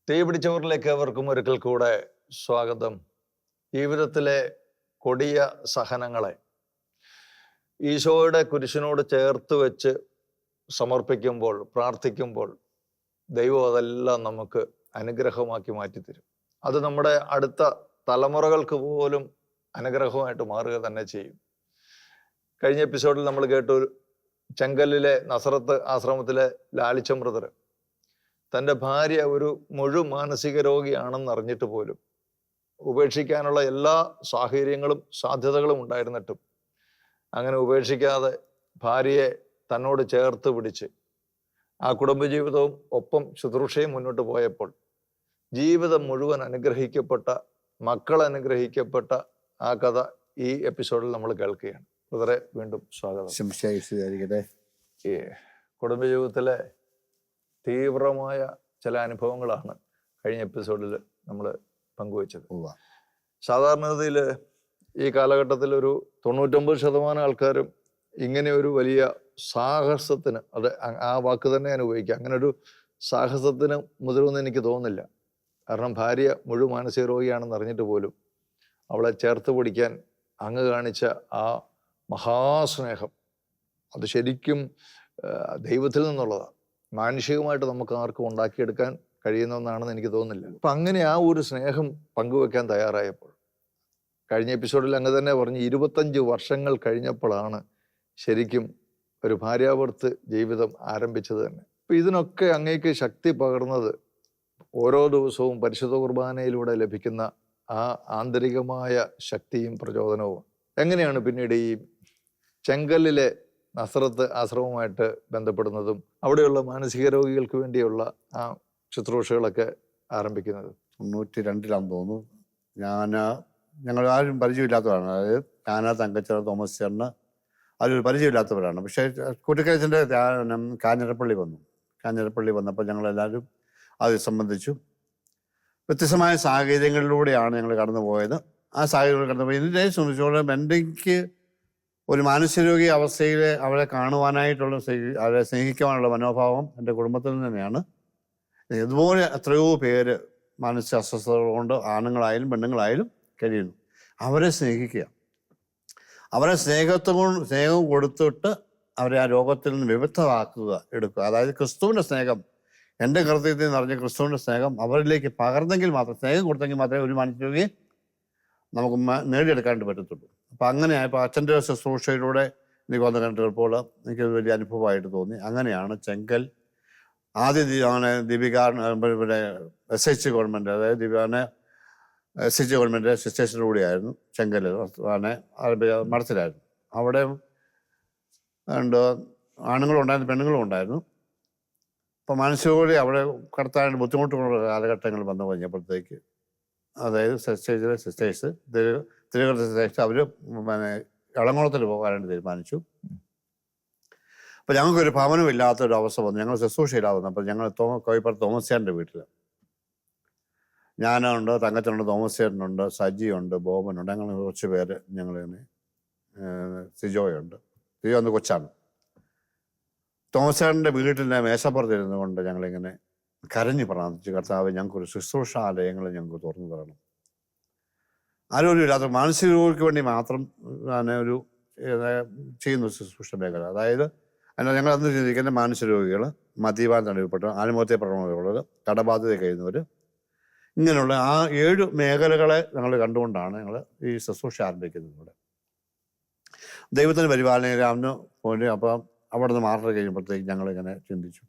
തീ പിടിച്ചവരിലേക്ക് അവർക്കും ഒരിക്കൽ കൂടെ സ്വാഗതം. ജീവിതത്തിലെ കൊടിയ സഹനങ്ങളെ ഈശോയുടെ കുരിശിനോട് ചേർത്ത് വെച്ച് സമർപ്പിക്കുമ്പോൾ, പ്രാർത്ഥിക്കുമ്പോൾ ദൈവം അതെല്ലാം നമുക്ക് അനുഗ്രഹമാക്കി മാറ്റിത്തരും. അത് നമ്മുടെ അടുത്ത തലമുറകൾക്ക് പോലും അനുഗ്രഹമായിട്ട് മാറുക തന്നെ ചെയ്യും. കഴിഞ്ഞ എപ്പിസോഡിൽ നമ്മൾ കേട്ടു, ചെങ്കലിലെ നസറത്ത് ആശ്രമത്തിലെ ലാലിച്ചം ബ്രദർ തൻ്റെ ഭാര്യ ഒരു മാനസിക രോഗിയാണെന്ന് അറിഞ്ഞിട്ട് പോലും ഉപേക്ഷിക്കാനുള്ള എല്ലാ സാഹചര്യങ്ങളും സാധ്യതകളും ഉണ്ടായിരുന്നിട്ടും അങ്ങനെ ഉപേക്ഷിക്കാതെ ഭാര്യയെ തന്നോട് ചേർത്ത് പിടിച്ച് ആ കുടുംബജീവിതവും ഒപ്പം ശുശ്രൂഷയും മുന്നോട്ട് പോയപ്പോൾ ജീവിതം മുഴുവൻ അനുഗ്രഹിക്കപ്പെട്ട, മക്കൾ അനുഗ്രഹിക്കപ്പെട്ട ആ കഥ ഈ എപ്പിസോഡിൽ നമ്മൾ കേൾക്കുകയാണ്. ബ്രദറെ, വീണ്ടും സ്വാഗതം. ഈ കുടുംബജീവിതത്തിലെ തീവ്രമായ ചില അനുഭവങ്ങളാണ് കഴിഞ്ഞ എപ്പിസോഡിൽ നമ്മൾ പങ്കുവച്ചത്. സാധാരണഗതിയിൽ ഈ കാലഘട്ടത്തിൽ ഒരു 99% ആൾക്കാരും ഇങ്ങനെ ഒരു വലിയ സാഹസത്തിന്, അത് ആ വാക്ക് തന്നെ ഞാൻ ഉപയോഗിക്കാം, അങ്ങനെ ഒരു സാഹസത്തിന് മുതിരുമെന്ന് എനിക്ക് തോന്നുന്നില്ല. കാരണം ഭാര്യ മാനസിക രോഗിയാണെന്ന് അറിഞ്ഞിട്ട് പോലും അവളെ ചേർത്ത് പിടിക്കാൻ അങ്ങ് കാണിച്ച ആ മഹാസ്നേഹം, അത് ശരിക്കും ദൈവത്തിൽ നിന്നുള്ളതാണ്. മാനുഷികമായിട്ട് നമുക്ക് ആർക്കും ഉണ്ടാക്കിയെടുക്കാൻ കഴിയുന്നതെന്നാണെന്ന് എനിക്ക് തോന്നുന്നില്ല. അപ്പം അങ്ങനെ ആ ഒരു സ്നേഹം പങ്കുവെക്കാൻ തയ്യാറായപ്പോൾ, കഴിഞ്ഞ എപ്പിസോഡിൽ അങ്ങ് തന്നെ പറഞ്ഞ് 25 വർഷങ്ങൾ കഴിഞ്ഞപ്പോഴാണ് ശരിക്കും ഒരു ഭാര്യാഭർത്ത് ജീവിതം ആരംഭിച്ചത് തന്നെ. അപ്പം ഇതിനൊക്കെ അങ്ങേക്ക് ശക്തി പകർന്നത് ഓരോ ദിവസവും പരിശുദ്ധ കുർബാനയിലൂടെ ലഭിക്കുന്ന ആ ആന്തരികമായ ശക്തിയും പ്രചോദനവും. എങ്ങനെയാണ് പിന്നീട് ഈ ചെങ്കലിലെ നസറത്ത് ആശ്രമവുമായിട്ട് ബന്ധപ്പെടുന്നതും അവിടെയുള്ള മാനസിക രോഗികൾക്ക് വേണ്ടിയുള്ള ആ ശുശ്രൂഷകളൊക്കെ ആരംഭിക്കുന്നത്? 92 തോന്നുന്നു. ഞങ്ങൾ ആരും പരിചയമില്ലാത്തവരാണ്. അതായത് തങ്കച്ചൻ, തോമസ് ചേട്ടന് അതൊരു പരിചയമില്ലാത്തവരാണ്. പക്ഷേ കുട്ടിക്കരച്ചൻ്റെ കാഞ്ഞിരപ്പള്ളി വന്നപ്പോൾ ഞങ്ങളെല്ലാവരും അത് സംബന്ധിച്ചു. വ്യത്യസ്തമായ സാഹചര്യങ്ങളിലൂടെയാണ് ഞങ്ങൾ കടന്നുപോയത്. ആ സാഹചര്യങ്ങൾ കടന്നുപോയി ഇതിനെ സംബന്ധിച്ചോളം എനിക്ക് ഒരു മാനസികരോഗി അവസ്ഥയിൽ അവരെ കാണുവാനായിട്ടുള്ള, അവരെ സ്നേഹിക്കുവാനുള്ള മനോഭാവം എൻ്റെ കുടുംബത്തിൽ നിന്ന് തന്നെയാണ്. ഇതുപോലെ എത്രയോ പേര് മാനസിക അസ്വസ്ഥതകൾ കൊണ്ട് ആണുങ്ങളായാലും പെണ്ണുങ്ങളായാലും കഴിയുന്നു. അവരെ സ്നേഹിക്കുക, അവരെ സ്നേഹവും കൊടുത്തിട്ട് അവരെ ആ രോഗത്തിൽ നിന്ന് വിമുക്തമാക്കുക, എടുക്കുക. അതായത് ക്രിസ്തുവിൻ്റെ സ്നേഹം, എൻ്റെ ഹൃദയത്തിൽ നിറഞ്ഞ ക്രിസ്തുവിൻ്റെ സ്നേഹം അവരിലേക്ക് പകർന്നെങ്കിൽ മാത്രം, സ്നേഹം കൊടുത്തെങ്കിൽ മാത്രമേ ഒരു മാനസികരോഗിയെ നമുക്ക് നേടിയെടുക്കാനായിട്ട് പറ്റത്തുള്ളൂ. അപ്പം അങ്ങനെയായപ്പോൾ അച്ഛൻ്റെ ശുശ്രൂഷയിലൂടെ എനിക്ക് വന്ന് കണ്ടപ്പോൾ എനിക്കത് വലിയ അനുഭവമായിട്ട് തോന്നി. അങ്ങനെയാണ് ചെങ്കൽ ആദ്യം ദീപിക SH ഗവൺമെൻറ്, അതായത് ദീപികാനെ SH ഗവൺമെൻറ് സിസ്റ്റേഴ്സിലൂടെയായിരുന്നു ചെങ്കൽ മഠത്തിലായിരുന്നു. അവിടെ ഉണ്ട് ആണുങ്ങളുണ്ടായിരുന്നു, പെണ്ണുങ്ങളും ഉണ്ടായിരുന്നു. അപ്പോൾ മാനസികരോഗി അവിടെ കടത്താൻ ബുദ്ധിമുട്ടുള്ള കാലഘട്ടങ്ങൾ വന്നു കഴിഞ്ഞപ്പോഴത്തേക്ക്, അതായത് സിസ്റ്റേഴ്സ് തിരുവനന്തപുരത്തെ സിസ്റ്റേഴ്സ് അവർ എളംകുളത്തിൽ പോകാനായിട്ട് തീരുമാനിച്ചു. അപ്പോൾ ഞങ്ങൾക്കൊരു ഭവനമില്ലാത്തൊരു അവസ്ഥ വന്നു. ഞങ്ങൾ ശുശ്രൂഷയില്ലാതെ വന്നു. അപ്പോൾ ഞങ്ങൾ കോഴിപ്പുറത്ത് തോമസ് ചേട്ടൻ്റെ വീട്ടിൽ, ഞാനുണ്ട്, തങ്കച്ചനുണ്ട്, തോമസ് ചേട്ടനുണ്ട്, സജിയുണ്ട്, ബോബനുണ്ട്, അങ്ങനെ കുറച്ച് പേര് ഞങ്ങളിങ്ങനെ, സിജോ ഒന്ന് കൊച്ചാണ്. തോമസ് ചേട്ടൻ്റെ വീട്ടിലെ മേശപ്പുറത്തിരുന്നു കൊണ്ട് ഞങ്ങളിങ്ങനെ കരഞ്ഞു പ്രാർത്ഥിച്ചു, കർത്താവ് ഞങ്ങൾക്കൊരു ശുശ്രൂഷാലയങ്ങൾ ഞങ്ങൾക്ക് തുറന്നു തരണം. ആരോഗ്യമില്ലാത്ത മാനസിക രോഗിക്ക് വേണ്ടി മാത്രം ഒരു ചെയ്യുന്ന ശുശ്രൂഷ മേഖല. അതായത് ഞങ്ങൾ അന്ന് ചിന്തിക്കുന്ന മാനസിക രോഗികൾ, മദ്യപാൻ തടവിൽപ്പെട്ട, ആത്മഹത്യ പ്രവണതയുള്ളത്, കടബാധ്യത കഴിയുന്നവർ, ഇങ്ങനെയുള്ള ആ 7 മേഖലകളെ ഞങ്ങൾ കണ്ടുകൊണ്ടാണ് ഞങ്ങൾ ഈ ശുശ്രൂഷ ആരംഭിക്കുന്നത്. ഇവിടെ ദൈവത്തിൻ്റെ പരിപാലനയിൽ അന്ന് പോയി. അപ്പം അവിടെ നിന്ന് മാറി കഴിയുമ്പോഴത്തേക്ക് ഞങ്ങളിങ്ങനെ ചിന്തിച്ചു,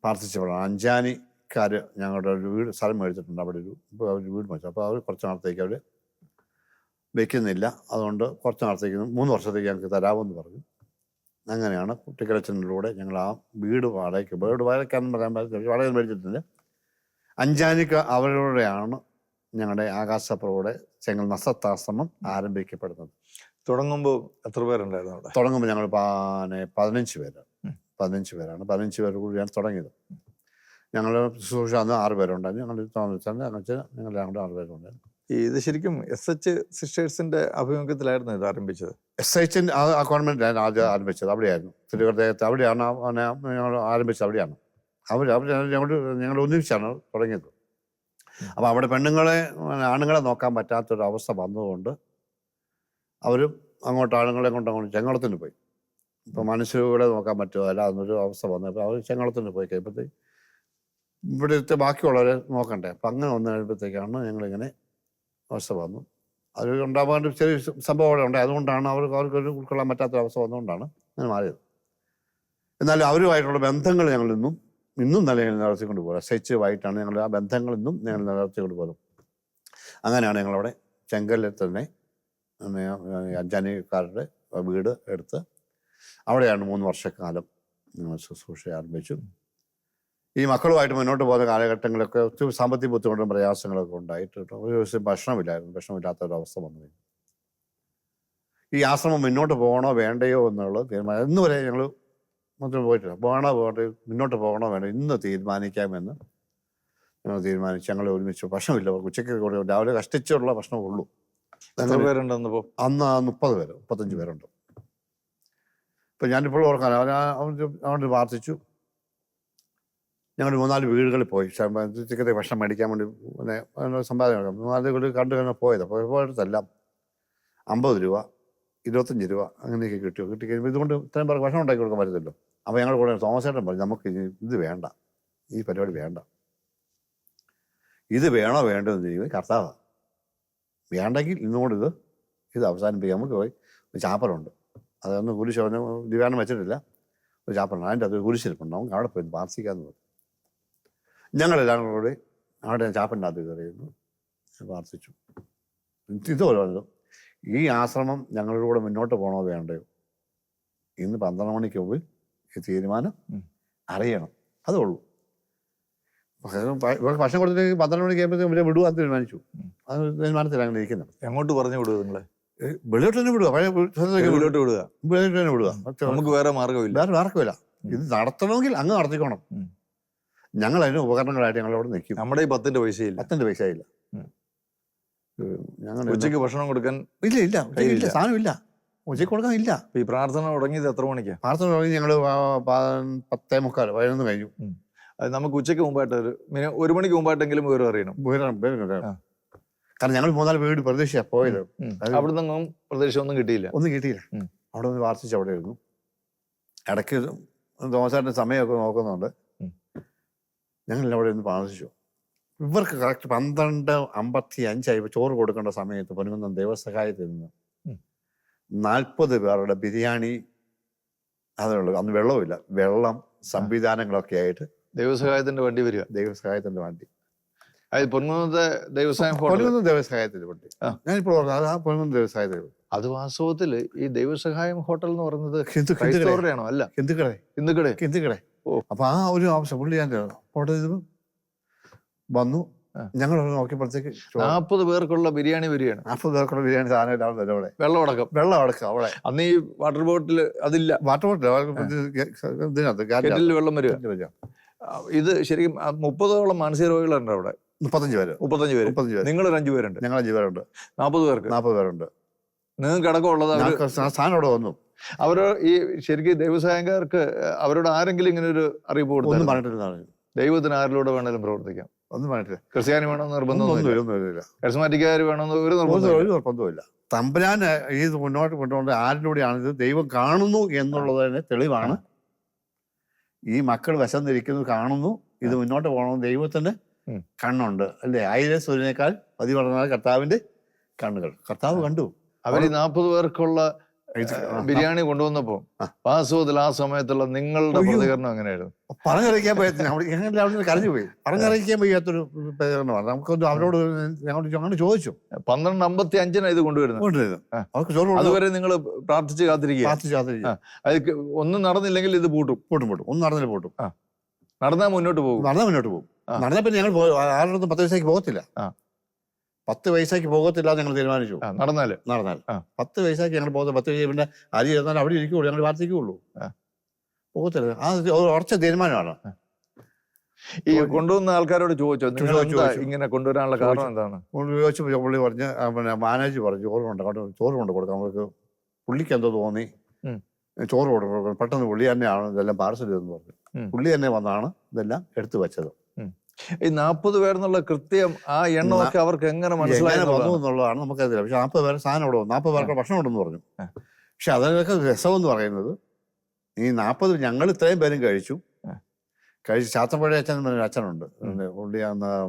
പ്രാർത്ഥിച്ചപ്പോഴാണ് അഞ്ചാനിക്കാർ ഞങ്ങളുടെ ഒരു വീട് സ്ഥലം മേടിച്ചിട്ടുണ്ട്. അവിടെ ഒരു വീട് മേടിച്ചു. അപ്പോൾ അവർ കുറച്ച് നാളത്തേക്ക് അവർ വെക്കുന്നില്ല, അതുകൊണ്ട് കുറച്ച് നാളത്തേക്ക് 3 വർഷത്തേക്ക് ഞങ്ങൾക്ക് തരാമെന്ന് പറഞ്ഞു. അങ്ങനെയാണ് കുട്ടിക്കലച്ചനിലൂടെ ഞങ്ങൾ ആ വീട് വാടകയ്ക്കാന്ന് പറയാൻ വാടക മേടിച്ചിട്ടില്ല. അഞ്ചാനിക്ക് അവരോടെയാണ് ഞങ്ങളുടെ ആകാശപ്പുറയുടെ ചെങ്കൽ നസത്താശ്രമം ആരംഭിക്കപ്പെടുന്നത്. തുടങ്ങുമ്പോൾ എത്ര പേരുണ്ടായിരുന്നു അവിടെ? തുടങ്ങുമ്പോൾ ഞങ്ങൾ 15 പേരാണ്. 15 പേർ കൂടിയാണ് തുടങ്ങിയത്. ഞങ്ങൾ ശുശ്രൂഷ അന്ന് 6 പേരുണ്ടായിരുന്നു. ഞങ്ങൾ 6 പേരുണ്ടായിരുന്നു. ഇത് ശരിക്കും SH സിസ്റ്റേഴ്സിന്റെ ആഭിമുഖ്യത്തിലായിരുന്നു ഇത് ആരംഭിച്ചത്. SHന്റെ ആ കോൺവെന്റിലാണ് ആദ്യം ആരംഭിച്ചത്. അവിടെയായിരുന്നു, തിരുവനന്തപുരത്ത്. അവിടെയാണ് ഞങ്ങൾ ആരംഭിച്ചത്. അവിടെയാണ് അവർ ഞങ്ങൾ ഒന്നിച്ചാണ് തുടങ്ങിയത്. അപ്പോൾ അവിടെ ആണുങ്ങളെ നോക്കാൻ പറ്റാത്തൊരവസ്ഥ വന്നതുകൊണ്ട് അവരും ആണുങ്ങളെ കൊണ്ട് അങ്ങോട്ട് ചെങ്ങളത്തിന് പോയി. ഇപ്പോൾ മനുഷ്യരെ നോക്കാൻ പറ്റുമോ അല്ല എന്നൊരു അവസ്ഥ വന്നപ്പോൾ അവർ ചെങ്ങളത്തിന് പോയി കഴിയുമ്പോഴത്തേക്ക് ഇവിടുത്തെ ബാക്കിയുള്ളവരെ നോക്കണ്ടേ. അപ്പം അങ്ങനെ വന്നു കഴിയുമ്പോഴത്തേക്കാണ് ഞങ്ങളിങ്ങനെ അവസ്ഥ വന്നു. അത് ഉണ്ടാകാൻ ചെറിയ സംഭവം അവിടെ ഉണ്ട്. അതുകൊണ്ടാണ് അവർക്കൊരു ഉൾക്കൊള്ളാൻ പറ്റാത്തൊരവസ്ഥ വന്നുകൊണ്ടാണ് അങ്ങനെ മാറിയത്. എന്നാലും അവരുമായിട്ടുള്ള ബന്ധങ്ങൾ ഞങ്ങൾ ഇന്നും നിലനിർത്തിക്കൊണ്ട് പോകും. SH-ആയിട്ടാണ് ഞങ്ങൾ ആ ബന്ധങ്ങൾ ഇന്നും ഞങ്ങൾ നിലനിർത്തിക്കൊണ്ട് പോകുന്നത്. അങ്ങനെയാണ് ഞങ്ങളവിടെ ചെങ്കലിൽ തന്നെ അഞ്ചാനിക്കാരുടെ വീട് എടുത്ത് അവിടെയാണ് 3 വർഷക്കാലം ഞങ്ങൾ ശുശ്രൂഷ ആരംഭിച്ചു. ഈ മക്കളുമായിട്ട് മുന്നോട്ട് പോകുന്ന കാലഘട്ടങ്ങളൊക്കെ ഒത്തിരി സാമ്പത്തിക ബുദ്ധിമുട്ടും പ്രയാസങ്ങളൊക്കെ ഉണ്ടായിട്ട് ഒരു ദിവസം ഭക്ഷണമില്ലാത്തൊരവസ്ഥ വന്നു. ഈ ആശ്രമം മുന്നോട്ട് പോകണോ വേണ്ടയോ എന്നുള്ളത് തീരുമാനം ഇന്ന് വരെ ഞങ്ങൾ മാത്രം പോയിട്ടില്ല. മുന്നോട്ട് പോകണോ വേണ്ടോ ഇന്ന് തീരുമാനിക്കാമെന്ന് ഞങ്ങൾ തീരുമാനിച്ചു. ഞങ്ങൾ ഒരുമിച്ച് ഭക്ഷണമില്ല, ഉച്ചയ്ക്ക് രാവിലെ കഷ്ടിച്ചുള്ള ഭക്ഷണമുള്ളൂ. എത്ര പേരുണ്ടെന്നപ്പോ? അന്ന് 30 പേര് 35 പേരുണ്ട്. ഇപ്പം ഞാനിപ്പോൾ ഓർക്കാൻ അവൻ പ്രാർത്ഥിച്ചു. ഞങ്ങൾ 3-4 വീടുകളിൽ പോയി ഉച്ചക്കത്തെ ഭക്ഷണം മേടിക്കാൻ വേണ്ടി. പിന്നെ സമ്പാദനം 4 വീട് കണ്ടു കഴിഞ്ഞാൽ പോയതെല്ലാം 50 രൂപ 25 രൂപ അങ്ങനെയൊക്കെ കിട്ടി കഴിയുമ്പോൾ ഇതുകൊണ്ട് ഇത്രയും പേർക്ക് ഭക്ഷണം ഉണ്ടാക്കി കൊടുക്കാൻ പറ്റത്തില്ലോ. അപ്പോൾ ഞങ്ങൾ കൂടെ തോമസേട്ടൻ പറഞ്ഞു, നമുക്ക് ഇത് വേണ്ട, ഈ പരിപാടി വേണ്ട, ഇത് വേണോ വേണ്ടോ എന്ന് ചോദിക്കുന്നത് കർത്താവാണ്. വേണ്ടെങ്കിൽ ഇന്നുകൊണ്ട് ഇത് അവസാനിപ്പിക്കാം. നമുക്ക് പോയി ഒരു ചാപ്പലുണ്ട്, അതൊന്ന് കുരിശ് ദിവാനം വെച്ചിട്ടില്ല, ഒരു ചാപ്പലുണ്ട്, അതിൻ്റെ അത് കുരിശിരിപ്പുണ്ട്, നമുക്ക് അവിടെ പോയി പ്രാർത്ഥിക്കാമെന്ന് പറഞ്ഞു. ഞങ്ങളെല്ലാം കൂടി അവിടെ ചാപ്പലിൻ്റെ അത് കയറിയിരുന്നു, പ്രാർത്ഥിച്ചു. ഇതുപോലെ പറഞ്ഞു, ഈ ആശ്രമം ഞങ്ങളുടെ കൂടെ മുന്നോട്ട് പോകണോ വേണ്ടയോ, ഇന്ന് 12 മണിക്ക് മുമ്പ് ഈ തീരുമാനം അറിയണം, അതേ ഉള്ളൂ. ഭക്ഷണം കൊടുത്തിട്ട് 12 മണിക്ക് കഴിയുമ്പോഴത്തേക്കും ഇവരെ വിടുവാൻ തീരുമാനിച്ചു. അത് തീരുമാനത്തിൽ അങ്ങനെ ഇരിക്കുന്നത്. എങ്ങോട്ട് പറഞ്ഞു വിടുക നിങ്ങളെ? വെളിയോട്ട് തന്നെ വിടുക, പഴയ വെളിയിലോട്ട് വിടുക. വെളിയോട്ട് തന്നെ വിടുക. നമുക്ക് വേറെ മാർഗമില്ല. വേറെ മാർഗമില്ല. ഇത് നടത്തണമെങ്കിൽ അങ്ങ് നടത്തിക്കോണം. ഞങ്ങൾ അതിന് ഉപകരണങ്ങളായിട്ട് ഞങ്ങളവിടെ നിൽക്കും. നമ്മുടെ ഈ 10 പൈസയില്ല. 10 പൈസയില്ല. ഞങ്ങൾ ഉച്ചയ്ക്ക് ഭക്ഷണം കൊടുക്കാൻ ഇല്ല സാധനമില്ല, ഉച്ചയ്ക്ക് കൊടുക്കാൻ ഇല്ല. ഈ പ്രാർത്ഥന തുടങ്ങിയത് എത്ര മണിക്കാണ്? പ്രാർത്ഥന തുടങ്ങി ഞങ്ങൾ 10:45 11 കഴിഞ്ഞു. അത് നമുക്ക് ഉച്ചയ്ക്ക് മുമ്പായിട്ട് 1 മണിക്ക് മുമ്പായിട്ടെങ്കിലും വിവരം അറിയണം. കാരണം ഞങ്ങൾ 3-4 വീട് പ്രതീക്ഷ പോയത്. അവിടെ നിന്നും പ്രതീക്ഷ ഒന്നും കിട്ടിയില്ല. അവിടെ ഒന്ന് പ്രാർത്ഥിച്ച് അവിടെ ഇരുന്നു. ഇടയ്ക്ക് തോമസാറിന്റെ സമയമൊക്കെ നോക്കുന്നുണ്ട്. ഞങ്ങളെല്ലാം അവിടെ ഒന്ന് പ്രാർത്ഥിച്ചു. ഇവർക്ക് കറക്റ്റ് 12:55 ചോറ് കൊടുക്കേണ്ട സമയത്ത് പൊന്നുകുന്നം ദൈവസഹായത്തിൽ നിന്ന് 40 പേരുടെ ബിരിയാണി അതുള്ളൂ. അന്ന് വെള്ളമില്ല, വെള്ളം സംവിധാനങ്ങളൊക്കെ ആയിട്ട് ദൈവസഹായത്തിന്റെ വണ്ടി വരിക. ദൈവസഹായത്തിന്റെ വണ്ടി പൊൻകുന്നത്തെ ദൈവസഹായത്തിന്റെ വണ്ടി. ഞാനിപ്പോൾ പൊൻകുന്നം ദൈവസഹായത്തിൽ. അത് വാസ്തവത്തിൽ ഈ ദൈവസഹായം ഹോട്ടൽ എന്ന് പറയുന്നത് ക്രൈസ്തവരുടെയാണോ? അല്ല, ഹിന്ദുക്കളെ. അപ്പൊ ആ ഒരു ആവശ്യം പുള്ളി ഞാൻ ഹോട്ടലിൽ വന്നു. ഞങ്ങൾ നോക്കിയപ്പോഴത്തേക്ക് 40 പേർക്കുള്ള ബിരിയാണി വരികയാണ്. 40 പേർക്കുള്ള ബിരിയാണി സാധനം അവിടെ വെള്ളം അടക്കം അവിടെ. അന്ന് ഈ വാട്ടർ ബോട്ടിൽ അതില്ല. വാട്ടർ ബോട്ടിൽ വെള്ളം വരിക. ഇത് ശരിക്കും 30ഓളം മാനസിക രോഗികളുണ്ട് അവിടെ. 35 പേര്. നിങ്ങൾ 5 പേരുണ്ട്. ഞങ്ങൾ 5 പേരുണ്ട്. 40 പേരുണ്ട്. നിങ്ങൾക്ക് അടക്കമുള്ളത് സാധനം അവിടെ വന്നു. അവര് ഈ ശരിക്കും ദൈവസഹായക്കാർക്ക് അവരോട് ആരെങ്കിലും ഇങ്ങനെ ഒരു അറിയിപ്പ് കൊടുത്തു? പറഞ്ഞിട്ടില്ല. ദൈവത്തിന് ആരിലൂടെ വേണമെങ്കിലും പ്രവർത്തിക്കാം. ഒന്നും പറഞ്ഞിട്ടില്ല. ക്രിസ്ത്യാനി വേണമെന്ന് നിർബന്ധമൊന്നുമില്ല. കരിസ്മാറ്റിക്കാർ വേണമെന്ന് ഒരു നിർബന്ധമില്ല. തമ്പുരാൻ ഇത് മുന്നോട്ട് കൊണ്ടുകൊണ്ട് ആരിലൂടെയാണ് ഇത് ദൈവം കാണുന്നു എന്നുള്ളതിന് തെളിവാണ്. ഈ മക്കൾ വിശന്നിരിക്കുന്നത് കാണുന്നു, ഇത് മുന്നോട്ട് പോകണമെന്ന് ദൈവത്തിന് കണ്ണുണ്ട് അല്ലേ? 1000 സൂര്യനേക്കാൾ പതിവളർന്ന കർത്താവിന്റെ കണ്ണുകൾ കർത്താവ് കണ്ടു. അവർ 40 പേർക്കുള്ള ബിരിയാണി കൊണ്ടുവന്നപ്പോ വാസ്തവത്തിൽ ആ സമയത്തുള്ള നിങ്ങളുടെ പ്രതികരണം എങ്ങനെയായിരുന്നു? പറഞ്ഞറിയിക്കാൻ പറ്റുന്ന കരഞ്ഞുപോയി. പറഞ്ഞറിയിക്കാൻ വയ്യാത്തൊരു പ്രതികരണമാണ്. നമുക്കൊന്നും അവരോട് ഞങ്ങൾ ചോദിച്ചു. 12:55 ഇത് കൊണ്ടുവരുന്നത്. അവർക്ക് ചോറ് അതുവരെ നിങ്ങൾ പ്രാർത്ഥിച്ച് കാത്തിരിക്കുക. അത് ഒന്നും നടന്നില്ലെങ്കിൽ ഇത് പൂട്ടും. ഒന്നും നടന്നില്ല, പൂട്ടും. നടന്നാൽ മുന്നോട്ട് പോകും. നടന്നാൽ പിന്നെ ഞങ്ങൾ ആരുടെ 10 പൈസയ്ക്ക് പോകത്തില്ല. 10 പൈസയ്ക്ക് പോകത്തില്ല ഞങ്ങൾ തീരുമാനിച്ചു. നടന്നാൽ 10 പൈസയ്ക്ക് ഞങ്ങൾ പോകുന്നത്. 10 പൈസ പിന്നെ അരി ഇരുന്നാൽ അവിടെ ഇരിക്കുള്ളൂ, ഞങ്ങൾ പ്രാർത്ഥിക്കുള്ളൂ. പോകത്തില്ല. ആ ഉറച്ച തീരുമാനമാണ്. ഈ കൊണ്ടുവന്ന ആൾക്കാരോട് ചോദിച്ചോ ഇങ്ങനെ കൊണ്ടുവരാനുള്ള കാരണം എന്താണ്? ചോദിച്ചപ്പോൾ പുള്ളി പറഞ്ഞ്, പിന്നെ മാനേജർ പറഞ്ഞു ചോറ് കൊണ്ട് കൊടുക്കാം. നമുക്ക് പുള്ളിക്ക് എന്തോ തോന്നി ചോറ് കൊടുക്കണം, പെട്ടെന്ന് പുള്ളി തന്നെയാണ് ഇതെല്ലാം പാർസൽ ചെയ്തെന്ന് പറഞ്ഞു. പുള്ളി തന്നെ വന്നാണ് ഇതെല്ലാം എടുത്തു വെച്ചത്. ഈ 40 പേരെന്നുള്ള കൃത്യം ആ എണ്ണമൊക്കെ അവർക്ക് എങ്ങനെ മനസ്സിലായി വന്നു എന്നുള്ളതാണ് നമുക്കറിയില്ല. പക്ഷെ 40 പേര് സാധനം ഇവിടെ വന്നു, 40 പേർക്ക് ഭക്ഷണം ഉണ്ടെന്ന് പറഞ്ഞു. പക്ഷെ അതൊക്കെ രസമെന്ന് പറയുന്നത്, ഈ 40 ഞങ്ങൾ ഇത്രയും പേരും കഴിച്ചു. ചാത്തപ്പുഴ അച്ഛനുണ്ട്,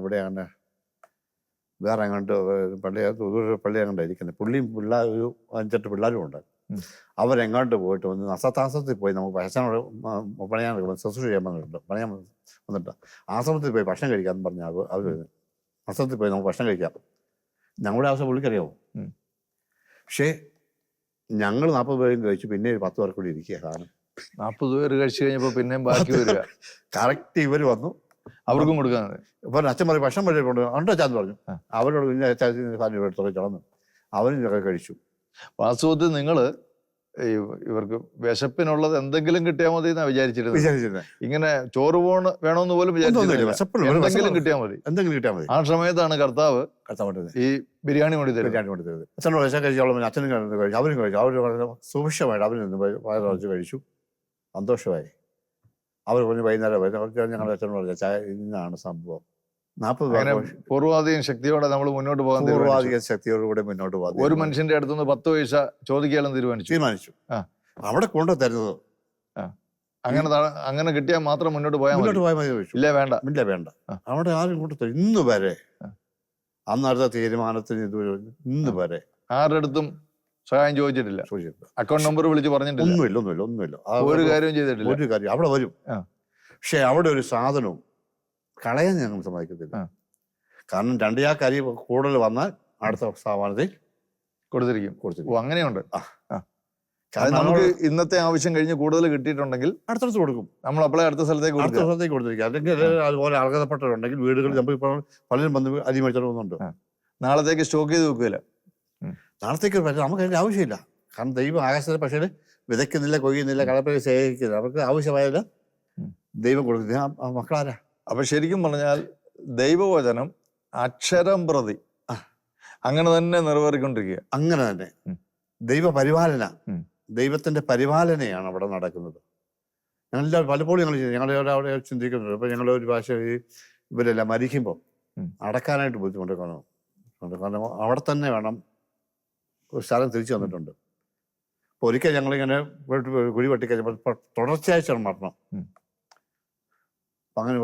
ഇവിടെയാണ് വേറെ അങ്ങോട്ട് പള്ളി അങ്ങോട്ട് ഇരിക്കുന്നത്. പുള്ളിയും ഒരു 5-8 പിള്ളേരും ഉണ്ട്. അവരെങ്ങോട്ട് പോയിട്ട് വന്ന് അസത്താശ്രമത്തിൽ പോയി നമുക്ക് അച്ഛനോട് പണിയാൻ ശുശ്രൂഷ ചെയ്യാൻ വന്നിട്ടുണ്ട്, പണിയാൻ വന്നിട്ട് ആശ്രമത്തിൽ പോയി ഭക്ഷണം കഴിക്കാമെന്ന് പറഞ്ഞാൽ അവർ ആശ്രമത്തിൽ പോയി നമുക്ക് ഭക്ഷണം കഴിക്കാം. ഞങ്ങളുടെ ആവശ്യം പുള്ളിക്കറിയാമോ? പക്ഷേ ഞങ്ങൾ 40 പേരും കഴിച്ചു, പിന്നെ ഒരു 10 പേർ കൂടി ഇരിക്കുക. കാരണം 40 പേര് കഴിച്ചു കഴിഞ്ഞപ്പോൾ പിന്നെയും ബാക്കി വരിക. കറക്റ്റ് ഇവർ വന്നു, അവർക്കും കൊടുക്കാൻ. ഇപ്പൊ അച്ഛൻ പറയും ഭക്ഷണം വഴി കൊണ്ട് ഉണ്ടോ അച്ഛാന്ന് പറഞ്ഞു. അവരോട് പിന്നെ എടുത്തൊക്കെ ചടന്നു, അവരും ഇതൊക്കെ കഴിച്ചു. വാസ്തവത്തിൽ നിങ്ങള് ഇവർക്ക് വിശപ്പിനുള്ളത് എന്തെങ്കിലും കിട്ടിയാൽ മതി എന്നാ വിചാരിച്ചിരുന്നത്. ഇങ്ങനെ ചോറ് വേണമെന്ന് പോലും വിചാരിച്ചില്ല, എന്തെങ്കിലും കിട്ടിയാൽ മതി, എന്തെങ്കിലും കിട്ടിയാൽ മതി. ആ സമയത്താണ് കർത്താവ് ഈ ബിരിയാണി കൊണ്ട് തരുന്നത്. അച്ഛനോട് വിശ കഴിച്ചോളം അച്ഛനും കഴിച്ചു, അവരും കഴിച്ചു. അവർ സുഭിക്ഷമായിട്ട് അവരും നിന്ന് വയറിറച്ച് കഴിച്ചു, സന്തോഷമായി. അവർ പറഞ്ഞ് വൈകുന്നേരം ഞങ്ങളുടെ അച്ഛനോട് പറഞ്ഞ ചായ ഇന്നാണ് സംഭവം. 40 പൂർവാധികം ശക്തിയോടെ നമ്മൾ മുന്നോട്ട് പോകാൻ, പൂർവാധികം ശക്തിയോടുകൂടെ മുന്നോട്ട് പോകാൻ ഒരു മനുഷ്യന്റെ അടുത്തുനിന്ന് 10 പൈസ ചോദിക്കാനും തീരുമാനിച്ചു. അവിടെ കൊണ്ടു തരുന്നത് അങ്ങനെ കിട്ടിയാൽ മാത്രം മുന്നോട്ട് പോയാൽ മതി. ഇല്ല വേണ്ട, ഇല്ല വേണ്ട, അവിടെ ആരും കൊണ്ടു തരും. ഇന്ന് വരെ അന്നടുത്ത തീരുമാനത്തിന് ഇന്ന് വരെ ആരുടെ അടുത്തും സഹായം ചോദിച്ചിട്ടില്ല, അക്കൗണ്ട് നമ്പർ വിളിച്ച് പറഞ്ഞിട്ടില്ല, ഒന്നുമില്ല. ഒരു കാര്യവും ചെയ്തിട്ടില്ല. ഒരു കാര്യം അവിടെ വരും. പക്ഷെ അവിടെ ഒരു സാധനവും കളയാൻ ഞങ്ങൾ സമ്മതിക്കത്തില്ല. കാരണം 2 ചാക്ക് അരി കൂടുതൽ വന്നാൽ അടുത്ത സ്ഥാപനത്തിൽ കൊടുത്തിരിക്കും. അങ്ങനെയുണ്ട്. നമുക്ക് ഇന്നത്തെ ആവശ്യം കഴിഞ്ഞ് കൂടുതൽ കിട്ടിയിട്ടുണ്ടെങ്കിൽ അടുത്തടുത്ത് കൊടുക്കും. നമ്മൾ അപ്പോഴേ അടുത്ത സ്ഥലത്തേക്ക് കൊടുത്തിരിക്കും. അല്ലെങ്കിൽ അതുപോലെ അർഹതപ്പെട്ടവരുണ്ടെങ്കിൽ വീടുകളിൽ നമുക്ക് ഇപ്പോൾ പലരും വന്ന് അരി മേടിച്ചിട്ട് പോകുന്നുണ്ട്. നാളത്തേക്ക് സ്റ്റോക്ക് ചെയ്ത് വെക്കില്ല. നാളത്തേക്ക് നമുക്ക് അതിൻ്റെ ആവശ്യമില്ല. കാരണം ദൈവം ആകാശത്തിലെ പക്ഷേ വിതയ്ക്കുന്നില്ല, കൊയ്യുന്നില്ല, കളപ്പുര ശേഖരിക്കുന്നില്ല. അവർക്ക് ആവശ്യമായാൽ ദൈവം കൊടുക്കുന്നത് മക്കളാരാ. അപ്പൊ ശരിക്കും പറഞ്ഞാൽ ദൈവവചനം അക്ഷരം പ്രതി അങ്ങനെ തന്നെ നിറവേറിക്കൊണ്ടിരിക്കുക. അങ്ങനെ തന്നെ ദൈവപരിപാലന, ദൈവത്തിന്റെ പരിപാലനയാണ് അവിടെ നടക്കുന്നത്. ഞങ്ങളെല്ലാം പലപ്പോഴും ഞങ്ങൾ ചിന്തിക്കുന്നുണ്ട്. ഇപ്പൊ ഞങ്ങൾ ഒരു ഭാഷ ഇവരെല്ലാം മരിക്കുമ്പോൾ അടക്കാനായിട്ട് ബുദ്ധിമുട്ട് കാണും. കാരണം അവിടെ തന്നെ വേണം ഒരു സ്ഥലം തിരിച്ചു വന്നിട്ടുണ്ട്. അപ്പോൾ ഒരിക്കൽ ഞങ്ങളിങ്ങനെ കുഴി വെട്ടിക്കഴിഞ്ഞപ്പോൾ തുടർച്ചയായി മരണം. അപ്പം അങ്ങനെ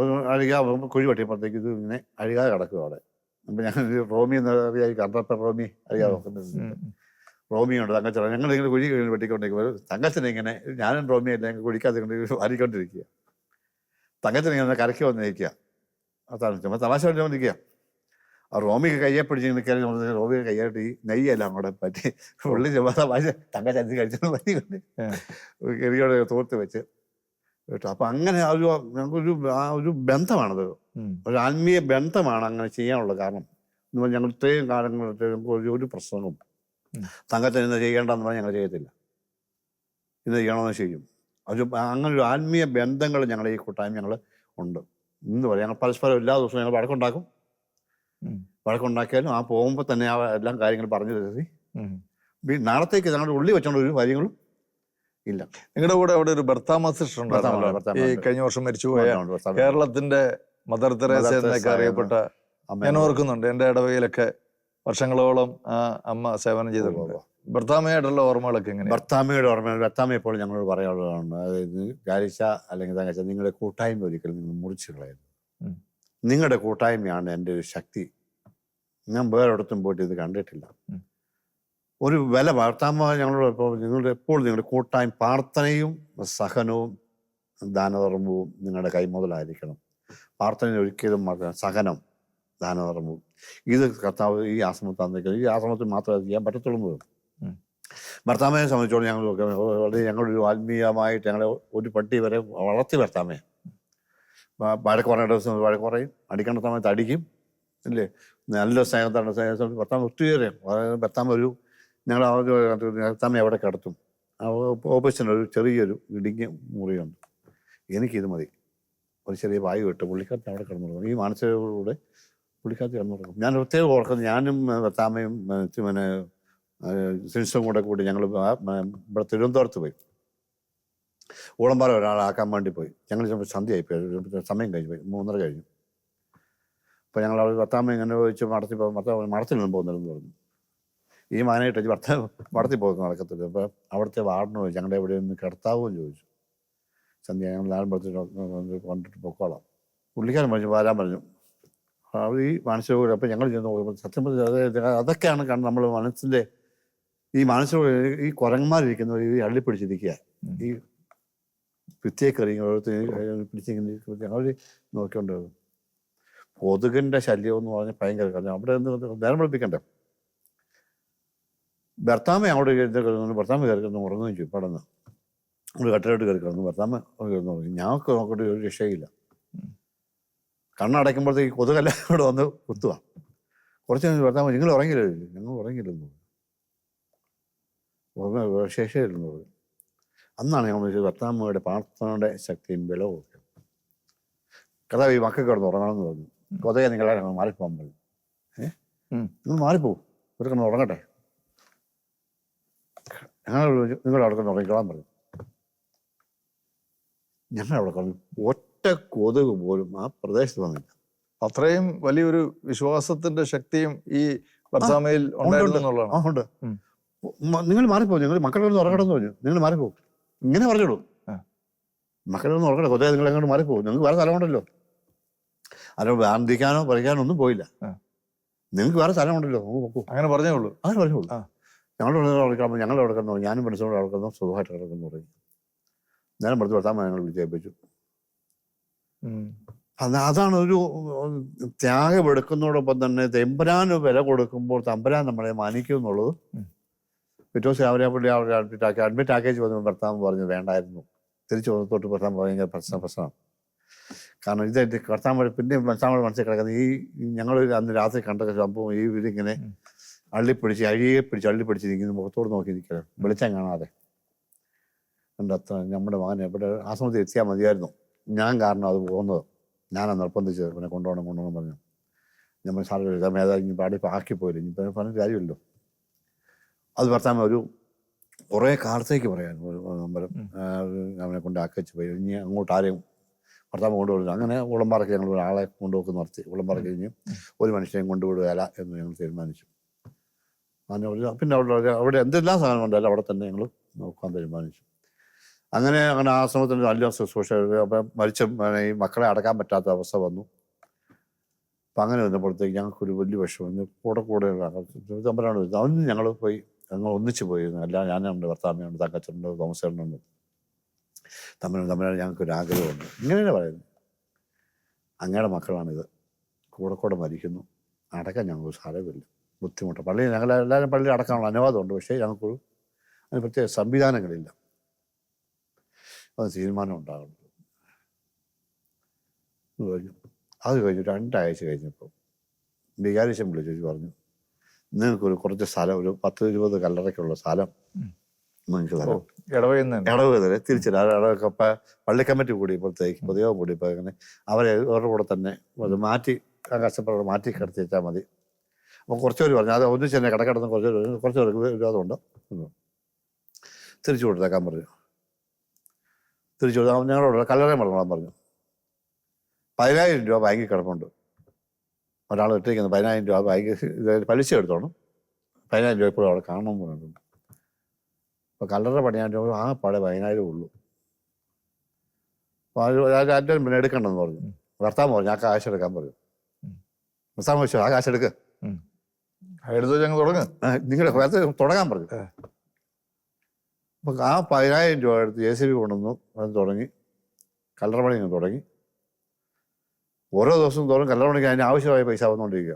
കുഴി വെട്ടിയപ്പോഴത്തേക്ക് ഇത് ഇങ്ങനെ അഴുകാതെ കിടക്കും അവിടെ. അപ്പം ഞങ്ങൾ റോമി എന്ന് അറിയാം, കർണപ്പ റോമി അറിയാതെ നോക്കുന്നത്. റോമിയുണ്ട് തങ്കച്ചൻ. ഞങ്ങളിങ്ങനെ കുഴി വെട്ടിക്കൊണ്ടിരിക്കുമ്പോൾ തങ്കച്ചനെ ഇങ്ങനെ, ഞാനും റോമിയല്ല, ഞങ്ങൾ കുഴിക്കാതെ വാരിക്കൊണ്ടിരിക്കുക. തങ്കച്ചൻ ഇങ്ങനെ കരയ്ക്ക് വന്നിരിക്കുക, ചുമ്മാ തമാശ പറഞ്ഞുകൊണ്ടിരിക്കുക. ആ റോമിക്ക് കയ്യെ പിടിച്ച് നിൽക്കാൻ റോമിക്ക് കയ്യായിട്ട് ഈ നെയ്യെല്ലാം കൂടെ പറ്റി പുള്ളി ചുമ്മാ തമാശ തങ്കച്ചൻ കഴിച്ചു പറ്റിക്കൊണ്ട് കെറിയോടെ തോർത്ത് വെച്ച് കേട്ടോ. അപ്പൊ അങ്ങനെ ഒരു ബന്ധമാണത്, ഒരു ആത്മീയ ബന്ധമാണ് അങ്ങനെ ചെയ്യാനുള്ള കാരണം. എന്ന് പറഞ്ഞാൽ ഞങ്ങൾ ഇത്രയും കാലങ്ങൾ ഒരു പ്രശ്നവും തങ്കച്ചൻ ഇന്ന് ചെയ്യേണ്ടെന്ന് പറഞ്ഞാൽ ഞങ്ങൾ ചെയ്യത്തില്ല, ഇന്ന് ചെയ്യണമെന്ന് ചെയ്യും. അങ്ങനെ ഒരു ആത്മീയ ബന്ധങ്ങൾ ഞങ്ങളുടെ ഈ കൂട്ടായ്മ ഞങ്ങൾ ഉണ്ട്. ഇന്ന് പറയാം ഞങ്ങൾ പരസ്പരം എല്ലാ ദിവസവും ഞങ്ങൾ വഴക്കുണ്ടാക്കിയാലും ആ പോകുമ്പോൾ തന്നെ ആ എല്ലാം കാര്യങ്ങൾ പറഞ്ഞു തരുത്തി നാളത്തേക്ക് ഞങ്ങളുടെ ഉള്ളിൽ വെച്ചോണ്ട് ഒരു കാര്യങ്ങളും ഇല്ല. നിങ്ങളുടെ കൂടെ അവിടെ ഒരു ബർത്താമ സിസ്റ്റർ ഉണ്ടായിരുന്നു, ഈ കഴിഞ്ഞ വർഷം മരിച്ചുപോയ കേരളത്തിന്റെ മദർ തെരേസ എന്നൊക്കെ അറിയപ്പെട്ട. ഞാൻ ഓർക്കുന്നുണ്ട്, എൻ്റെ ഇടവകയിലൊക്കെ വർഷങ്ങളോളം ആ അമ്മ സേവനം ചെയ്തിട്ടുണ്ട്. ബർത്താമയായിട്ടുള്ള ഓർമ്മകളൊക്കെ എങ്ങനെ? ബർത്താമയുടെ ഓർമ്മ, ബർത്താമ എപ്പോഴും ഞങ്ങളോട് പറയാനുള്ളതാണ്, അതായത് ഗാരിച്ച അല്ലെങ്കിൽ തങ്കച്ച, നിങ്ങളുടെ കൂട്ടായ്മ ഒരിക്കലും നിങ്ങൾ മുറിച്ചു കളയരുത്. നിങ്ങളുടെ കൂട്ടായ്മയാണ് എൻ്റെ ഒരു ശക്തി. ഞാൻ വേറൊരിടത്തും പോയിട്ട് ഇത് കണ്ടിട്ടില്ല. ഒരു വില ഭർത്താമ ഞങ്ങളോട് എപ്പോഴും നിങ്ങളുടെ കൂട്ടായ്മ, പ്രാർത്ഥനയും സഹനവും ദാനധർമ്മവും നിങ്ങളുടെ കൈമുതലായിരിക്കണം. പ്രാർത്ഥന ഒരിക്കലും സഹനം, ദാനധർമ്മവും ഇത് കർത്താവ് ഈ ആശ്രമത്തിൽ തന്നിരിക്കുന്നത്. ഈ ആശ്രമത്തിൽ മാത്രമേ ചെയ്യാൻ പറ്റത്തുള്ളൂ. ഭർത്താമയെ സംബന്ധിച്ചോളം ഞങ്ങളൊരു ആത്മീയമായിട്ട് ഞങ്ങളെ ഒരു പട്ടി വരെ വളർത്തി ഭർത്താമയെ. വഴക്ക് പറയേണ്ട ദിവസം വഴക്ക് പറയും, അടിക്കേണ്ട സമയത്ത് അടിക്കും, ഇല്ലേ, നല്ല സ്നേഹത്താണ്. ഭർത്താമ ഒത്തിരി ഭർത്താമ ഒരു ഞങ്ങൾ ഭർത്താമ എവിടെ കിടത്തും. ഓപ്പോസിറ്റ് ഒരു ചെറിയൊരു ഇടുങ്ങിയ മുറിയുണ്ട്. എനിക്കിത് മതി, ഒരു ചെറിയ വായു ഇട്ട് പുള്ളിക്കാരത്ത് അവിടെ കിടന്നുറങ്ങും. ഈ മാനസികതയോടെ പുള്ളിക്കാരത്ത് കിടന്നുറങ്ങും. ഞാൻ പ്രത്യേകം ഓർക്കുന്നത്, ഞാനും ഭർത്താമയും സിൻസും കൂടെ ഞങ്ങൾ ഇവിടെ തിരുവനന്തപുരത്ത് പോയി. ഊളംപാറ ഒരാളാക്കാൻ വേണ്ടി പോയി. ഞങ്ങൾ ചിലപ്പോൾ സന്ധ്യയായി പോയി, സമയം കഴിഞ്ഞു പോയി, 3:30 കഴിഞ്ഞു. അപ്പോൾ ഞങ്ങൾ അവിടെ ഭർത്താവ് ഇങ്ങനെ ചോദിച്ചു, മടത്തിൽ നിന്ന് പോകുന്നതെന്ന് പറഞ്ഞു. ഈ മാനായിട്ട് ഭർത്താവ് മടത്തിൽ പോകുന്ന നടക്കത്തില്ല. അപ്പോൾ അവിടുത്തെ വാർഡിനോ ഞങ്ങളുടെ എവിടെ ഒന്ന് കിടത്താവുമെന്ന് ചോദിച്ചു. സന്ധ്യ ഞങ്ങൾ നാളെ കൊണ്ടിട്ട് പൊക്കോളാം. പുള്ളിക്കാരൻ പറഞ്ഞു വരാൻ പറഞ്ഞു. അവർ ഈ മാനസിക അപ്പം ഞങ്ങൾ ചെന്ന് സത്യം പറഞ്ഞാൽ അതൊക്കെയാണ് കാരണം നമ്മൾ മനസ്സിൻ്റെ ഈ മാനസിക ഈ കുരങ്ങന്മാരിരിക്കുന്നവർ ഈ അള്ളിപ്പിടിച്ചിരിക്കുക, ഈ ഭിത്തിയേക്കറി പിടിച്ചിങ്ങനെ ഞങ്ങൾ നോക്കിക്കൊണ്ട് കൊതുകിൻ്റെ ശല്യം എന്ന് പറഞ്ഞാൽ ഭയങ്കര. കാരണം അവിടെ നേരം വെളുപ്പിക്കണ്ടേ. ഭർത്താമ്മ അങ്ങോട്ട് കയറി ഭർത്താമ്മ കയറി കിടന്ന് ഉറങ്ങുകയും ചെയ്യും. പടന്ന് നമ്മൾ കട്ടിലോട്ട് കയറി കിടന്നു. ഭർത്താമ്മ കിടന്ന് ഉറങ്ങി. ഞങ്ങൾക്ക് നോക്കിയിട്ട് ഒരു രക്ഷയില്ല. കണ്ണടയ്ക്കുമ്പോഴത്തേക്ക് കൊതുകെല്ലാം ഇവിടെ വന്ന് കുത്തുക. കുറച്ച് കഴിഞ്ഞ് ഭർത്താമ്മ നിങ്ങൾ ഉറങ്ങിയില്ല. ഞങ്ങൾ ഉറങ്ങിയില്ലെന്ന് പറഞ്ഞു. ശേഷയില്ലെന്ന് പറഞ്ഞു. അന്നാണ് ഞങ്ങൾ ഭർത്താമ്മയുടെ പ്രാർത്ഥനയുടെ ശക്തിയും ബലവും ഒക്കെ. കഥ ഈ മക്കൾക്ക് കിടന്ന് ഉറങ്ങണമെന്ന് പറഞ്ഞു. കൊതയെ നിങ്ങളെ ഞങ്ങൾ മാറിപ്പോകാൻ പറഞ്ഞു. നിങ്ങൾ മാറിപ്പോവും, ഒരു കിടന്ന് ഉറങ്ങട്ടെ, ഞങ്ങൾ നിങ്ങൾ അവിടെ കിടന്ന് ഉറങ്ങിക്കോളാൻ പറഞ്ഞു. ഞങ്ങൾ അവിടെ കിടന്നു. ഒറ്റ കൊതുക് പോലും ആ പ്രദേശത്ത് വന്നില്ല. അത്രയും വലിയൊരു വിശ്വാസത്തിന്റെ ശക്തിയും ഈ ഭർത്താമയിൽ ഉണ്ടായിരുന്നു എന്നുള്ളതാണ്. ഉണ്ട്. നിങ്ങൾ മാറിപ്പോകും, നിങ്ങൾ മക്കളെ കിടന്ന് ഉറങ്ങണമെന്ന് പറഞ്ഞു. നിങ്ങൾ മാറിപ്പോകും, ഇങ്ങനെ പറഞ്ഞോളൂ. മക്കളെ ഒന്ന് ഉറങ്ങട്ടെ, കൊതേ നിങ്ങൾ എങ്ങോട്ട് മാറിപ്പോകും, നിങ്ങൾക്ക് വേറെ സ്ഥലമുണ്ടല്ലോ. അല്ല ആന്തിക്കാനോ പറിക്കാനോ ഒന്നും പോയില്ല. നിങ്ങൾക്ക് വേറെ സ്ഥലമുണ്ടല്ലോ, അങ്ങനെ പറഞ്ഞോളൂ. അങ്ങനെ പറഞ്ഞോളൂ. ഞങ്ങളുടെ ഉറക്കാൻ ഞങ്ങൾ അവിടെ കിടന്നു. ഞാനും മനസ്സോട് അവിടെ കിടന്നു, സുഖമായിട്ട് കിടക്കുന്നു പറയും. നേരം പഠിത്ത് ഭർത്താവ് ഞങ്ങൾ വിളിച്ചേൽപ്പിച്ചു. അതാണ് ഒരു ത്യാഗമെടുക്കുന്നതോടൊപ്പം തന്നെ തെമ്പരാന് വില കൊടുക്കുമ്പോൾ തമ്പരാൻ നമ്മളെ മാനിക്കും എന്നുള്ളത്. പിറ്റേ ദിവസം അവരെ അഡ്മിറ്റ് ആക്കേജ് വന്നു. ഭർത്താവ് പറഞ്ഞു വേണ്ടായിരുന്നു. തിരിച്ചു വന്നത്തോട്ട് ഭർത്താവ് ഭയങ്കര പ്രശ്നമാണ്. കാരണം ഇതായിട്ട് ഭർത്താവ് പിന്നെ ഭർത്താവ് മനസ്സിൽ കിടക്കുന്നത് ഈ ഞങ്ങൾ അന്ന് രാത്രി കണ്ട സംഭവം ഈ ഇതിങ്ങനെ അള്ളിപ്പിടിച്ച് നിൽക്കുന്നു, മുഖത്തോട് നോക്കി നിൽക്കണം, വെളിച്ചം കാണാതെ. എൻ്റെ അത്ര നമ്മുടെ മകൻ എവിടെ ആ സമയത്ത് എത്തിയാൽ മതിയായിരുന്നു. ഞാൻ കാരണം അത് പോകുന്നത്, ഞാനാണ് നിർബന്ധിച്ച് പിന്നെ കൊണ്ടുപോകണം പറഞ്ഞു. നമ്മൾ സാറിന് മേധാവി പാടി ആക്കിപ്പോയില്ല, ഇനി പറഞ്ഞ കാര്യമല്ലോ. അത് ഭർത്താവ് ഒരു കുറേ കാലത്തേക്ക് പറയാൻ നമ്പരം അവനെ കൊണ്ട് ആക്കിച്ച് പോയി. ഇനി അങ്ങോട്ട് ആരെയും ഭർത്താവ് കൊണ്ടുപോകുന്നു. അങ്ങനെ ഉളമ്പാറയ്ക്ക് ഞങ്ങൾ ഒരാളെ കൊണ്ടുപോക്ക് നിർത്തി. ഉളമ്പാറയ്ക്ക് കഴിഞ്ഞ് ഒരു മനുഷ്യനെയും കൊണ്ടുവിടുകയില്ല എന്ന് ഞങ്ങൾ തീരുമാനിച്ചു. അങ്ങനെ പിന്നെ അവിടെ എന്തെല്ലാം സാധനം ഉണ്ടല്ലോ അവിടെ തന്നെ ഞങ്ങൾ നോക്കാൻ തീരുമാനിച്ചു. അങ്ങനെ ആശ്രമത്തിന് നല്ല ശുശ്രൂഷ. അപ്പം മരിച്ച ഈ മക്കളെ അടക്കാൻ പറ്റാത്ത അവസ്ഥ വന്നു. അപ്പം അങ്ങനെ വന്നപ്പോഴത്തേക്ക് ഞങ്ങൾക്കൊരു വലിയ വിഷമം. കൂടെ തമ്പരാണ് വരുന്നത്. അവന് ഞങ്ങൾ ഒന്നിച്ച് പോയിരുന്നു. എല്ലാം ഞാനുണ്ട്, ഭർത്താമ്മയുണ്ട്, തങ്കച്ചനുണ്ട്, തോമസേട്ടനുണ്ട്. തമ്പരാണ് ഞങ്ങൾക്കൊരു ആഗ്രഹമുണ്ട്. ഇങ്ങനെയാണ് പറയുന്നത്. അങ്ങയുടെ മക്കളാണിത്, കൂടെ മരിക്കുന്നു, അടക്കാൻ ഞങ്ങൾക്ക് സ്ഥലമില്ല, ബുദ്ധിമുട്ട്. ഞങ്ങളെല്ലാവരും പള്ളിയിൽ അടക്കാനുള്ള അനുവാദമുണ്ട്, പക്ഷേ ഞങ്ങൾക്ക് അതിന് പ്രത്യേക സംവിധാനങ്ങളില്ല. അത് തീരുമാനം ഉണ്ടാകുന്നത് കഴിഞ്ഞു. അത് കഴിഞ്ഞ് 2 ആഴ്ച കഴിഞ്ഞപ്പോൾ വികാരിച്ചൻ വിളിച്ചു പറഞ്ഞു, നിങ്ങൾക്കൊരു കുറച്ച് സ്ഥലം, ഒരു 10-20 കല്ലറയ്ക്കുള്ള സ്ഥലം നിങ്ങൾക്ക് തരാം. ഇടവക തരാം. തിരിച്ചില്ല ഇടവൊക്കെ പള്ളി കമ്മിറ്റി കൂടിയപ്പോഴത്തേക്ക് പൊതുയോഗം കൂടിയപ്പോൾ അങ്ങനെ അവരുടെ കൂടെ തന്നെ അത് മാറ്റി കഷ്ടപ്പാട് മാറ്റി കിടത്തി വെച്ചാൽ മതി. അപ്പോൾ കുറച്ചുപേർ പറഞ്ഞു അത് ഒന്നിച്ച് തന്നെ കിടന്ന് കുറച്ച് പേർക്ക് വിരോധമുണ്ട്, തിരിച്ചു കൊടുത്തേക്കാൻ പറഞ്ഞു. തിരിച്ചു കൊടുത്താൽ ഞങ്ങളോട് കല്ലറയും വളർന്നോളാൻ പറഞ്ഞു. 10,000 രൂപ ബാങ്കിൽ കിടപ്പുണ്ട്. ഒരാൾ ഇട്ടിരിക്കുന്നത് 10,000 രൂപ ബാങ്ക് പലിശ എടുത്തോണം. 10,000 രൂപ ഇപ്പോഴും അവിടെ കാണണമെന്ന് പറഞ്ഞിട്ടുണ്ട്. അപ്പോൾ കല്ലറ പണിയാൻ രൂപ ആ പഴയ 10,000 ഉള്ളൂ. അപ്പോൾ അതിൻ്റെ പിന്നെ എടുക്കണ്ടെന്ന് പറഞ്ഞു. ഭർത്താവ് പറഞ്ഞു ആ കാശ് എടുക്കാൻ പറഞ്ഞു. ഭർത്താവ് വെച്ചു ആ കാശ് എടുക്കുക, നിങ്ങൾ തുടങ്ങാൻ പറഞ്ഞു. അപ്പം ആ 10,000 രൂപ എടുത്ത് JCB കൊണ്ടുവന്നു. അത് തുടങ്ങി കല്ലറ പണി തുടങ്ങി. ഓരോ ദിവസവും തോറും കല്ലറ പണിക്ക് അതിന് ആവശ്യമായ പൈസ വന്നുകൊണ്ടിരിക്കുക.